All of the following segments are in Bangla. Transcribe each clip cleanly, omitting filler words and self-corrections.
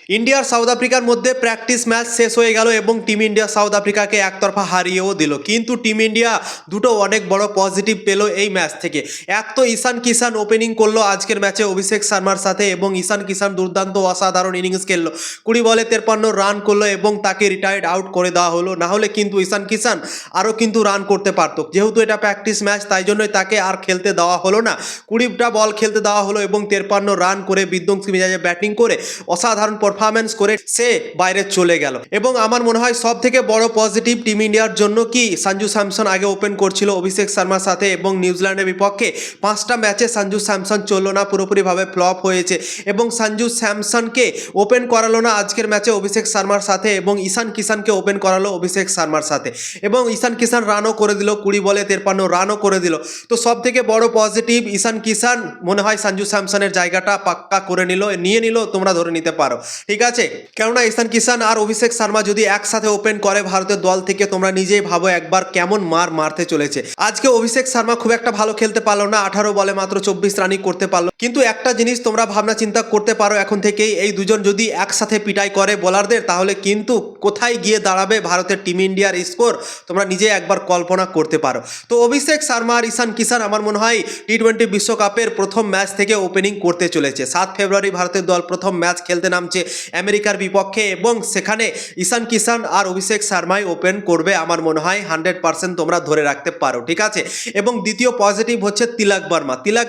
ইন্ডিয়া আর সাউথ আফ্রিকার মধ্যে প্র্যাকটিস ম্যাচ শেষ হয়ে গেল এবং টিম ইন্ডিয়া সাউথ আফ্রিকাকে একতরফা হারিয়েও দিল। কিন্তু টিম ইন্ডিয়া দুটো অনেক বড় পজিটিভ পেল এই ম্যাচ থেকে। এক তো ঈশান কিষান ওপেনিং করলো আজকের ম্যাচে অভিষেক শর্মার সাথে এবং ঈশান কিষান দুর্দান্ত অসাধারণ ইনিংস খেললো, 20 বলে 53 রান করলো এবং তাকে রিটায়ার্ড আউট করে দেওয়া হলো। না হলে কিন্তু ঈশান কিষান আরও কিন্তু রান করতে পারতো, যেহেতু এটা প্র্যাকটিস ম্যাচ তাই জন্যই তাকে আর খেলতে দেওয়া হলো না। 20টা বল খেলতে দেওয়া হলো এবং 53 রান করে বিধ্বংসী মেজাজে ব্যাটিং করে অসাধারণ পারফরমেন্স করে সে বাইরে চলে গেল। এবং আমার মনে হয় সব থেকে বড় পজিটিভ টিম ইন্ডিয়ার জন্য কি সঞ্জু স্যামসন আগে ওপেন করছিল অভিষেক শর্মার সাথে এবং নিউজিল্যান্ডের বিপক্ষে 5টা ম্যাচে সঞ্জু স্যামসন চললো না, পুরোপুরিভাবে ফ্লপ হয়েছে এবং সঞ্জু স্যামসনকে ওপেন করালো না আজকের ম্যাচে অভিষেক শর্মার সাথে এবং ঈশান কিষানকে ওপেন করালো অভিষেক শর্মার সাথে এবং ঈশান কিষান রানও করে দিল, 20 বলে 53 রানও করে দিল। তো সব থেকে বড় পজিটিভ ঈশান কিষান মনে হয় সঞ্জু স্যামসনের জায়গাটা পাক্কা করে নিয়ে নিল, তোমরা ধরে নিতে পারো। ঠিক আছে, কেননা ঈশান কিষান আর অভিষেক শর্মা যদি একসাথে ওপেন করে ভারতের দল থেকে, তোমরা নিজেই ভাবো একবার কেমন মারতে চলেছে। আজকে অভিষেক শর্মা খুব একটা ভালো খেলতে পারলো না, 18 বলে মাত্র 24 রানই করতে পারলো। কিন্তু একটা জিনিস তোমরা ভাবনা চিন্তা করতে পারো এখন থেকেই, এই দুজন যদি একসাথে পিটাই করে বোলারদের তাহলে কিন্তু কোথায় গিয়ে দাঁড়াবে ভারতের টিম ইন্ডিয়ার স্কোর, তোমরা নিজে একবার কল্পনা করতে পারো। তো অভিষেক শর্মা আর ঈশান কিষান আমার মনে হয় টি-20 বিশ্বকাপের প্রথম ম্যাচ থেকে ওপেনিং করতে চলেছে। 7 ফেব্রুয়ারি ভারতের দল প্রথম ম্যাচ খেলতে নামছে আমেরিকার বিপক্ষে এবং সেখানে ঈশান কিষান আর অভিষেক শর্মাই ওপেন করবে আমার মনে হয় 100% তোমরা ধরে রাখতে পারো। ঠিক আছে, এবং দ্বিতীয় পজিটিভ হচ্ছে তিলক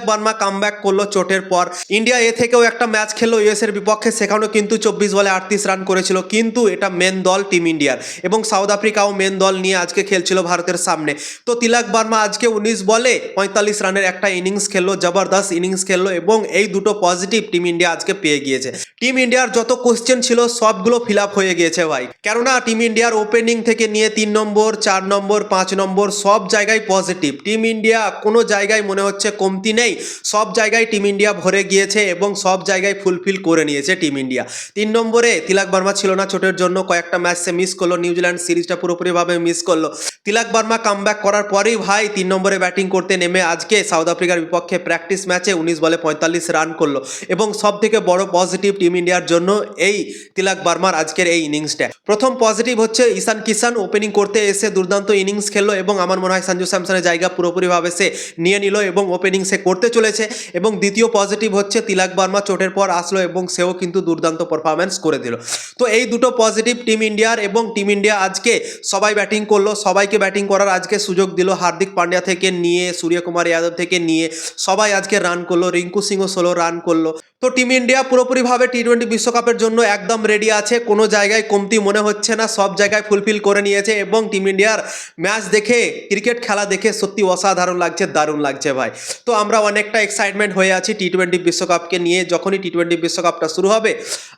বর্মা কামব্যাক করলো চোটের পর। ইন্ডিয়া এ থেকেও একটা ম্যাচ খেললো ইউএস এর বিপক্ষে, সেখানেও কিন্তু 24 বলে 38 রান করেছিল, কিন্তু এটা মেন দল টিম ইন্ডিয়ার এবং সাউথ আফ্রিকাও মেন দল নিয়ে আজকে খেলছিল ভারতের সামনে। তো তিলক বর্মা আজকে 19 বলে 45 রানের একটা ইনিংস খেললো, জবরদস্ত ইনিংস খেললো এবং এই দুটো পজিটিভ টিম ইন্ডিয়া আজকে পেয়ে গিয়েছে। টিম ইন্ডিয়ার যত কোশ্চেন ছিল সবগুলো ফিল আপ হয়ে গিয়েছে ভাই, কেননা টিম ইন্ডিয়ার ওপেনিং থেকে নিয়ে 3 নম্বর 4 নম্বর 5 নম্বর সব জায়গায় পজিটিভ। টিম ইন্ডিয়া কোনো জায়গায় মনে হচ্ছে কমতি নেই, সব জায়গায় টিম ইন্ডিয়া ভরে গিয়েছে এবং সব জায়গায় ফুলফিল করে নিয়েছে টিম ইন্ডিয়া। 3 নম্বরে তিলক বর্মা ছিল না চোটের জন্য, কয়েকটা ম্যাচ সে মিস করলো, নিউজিল্যান্ড সিরিজটা পুরোপুরিভাবে মিস করলো। তিলক বর্মা কামব্যাক করার পরেই ভাই 3 নম্বরে ব্যাটিং করতে নেমে আজকে সাউথ আফ্রিকার বিপক্ষে প্র্যাকটিস ম্যাচে 19 বলে 45 রান করলো এবং সব থেকে বড় পজিটিভ টিম ইন্ডিয়ার জন্য এই তিলক বর্মার আজকের এই ইনিংসটা। প্রথম পজিটিভ হচ্ছে ঈশান কিষান ওপেনিং করতে এসে দুর্দান্ত ইনিংস খেললো এবং আমার মনে হয় সঞ্জু স্যামসনের জায়গা পুরোপুরিভাবে সে নিয়ে নিল এবং ওপেনিং সে করতে চলেছে। এবং দ্বিতীয় পজিটিভ হচ্ছে তিলক বর্মা চোটের পর আসলো এবং সেও কিন্তু দুর্দান্ত পারফরমেন্স করে দিল। তো এই দুটো পজিটিভ টিম ইন্ডিয়ার এবং টিম ইন্ডিয়া আজকে সবাই ব্যাটিং করলো, সবাইকে ব্যাটিং করার আজকে সুযোগ দিল, হার্দিক পান্ডিয়া থেকে নিয়ে সূর্যকুমার যাদব থেকে নিয়ে সবাই আজকে রান করলো, রিঙ্কু সিংও 16 রান করলো। তো টিম ইন্ডিয়া পুরোপুরিভাবে টি-20 বিশ্বকাপের জন্য একদম রেডি আছে, কোনো জায়গায় কমতি মনে হচ্ছে না, সব জায়গায় ফুলফিল করে নিয়েছে এবং টিম ইন্ডিয়ার ম্যাচ দেখে, ক্রিকেট খেলা দেখে সত্যি অসাধারণ লাগছে, দারুণ লাগছে ভাই। তো আমরা অনেকটা এক্সাইটমেন্ট হয়ে আছি টি-20 বিশ্বকাপকে নিয়ে। যখনই টি-20 বিশ্বকাপটা শুরু হবে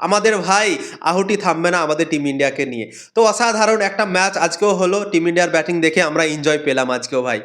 আমাদের ভাই আহুতি থামবে না আমাদের টিম ইন্ডিয়াকে নিয়ে। তো অসাধারণ একটা ম্যাচ আজকেও হলো, টিম ইন্ডিয়ার ব্যাটিং দেখে আমরা এনজয় পেলাম আজকেও ভাই।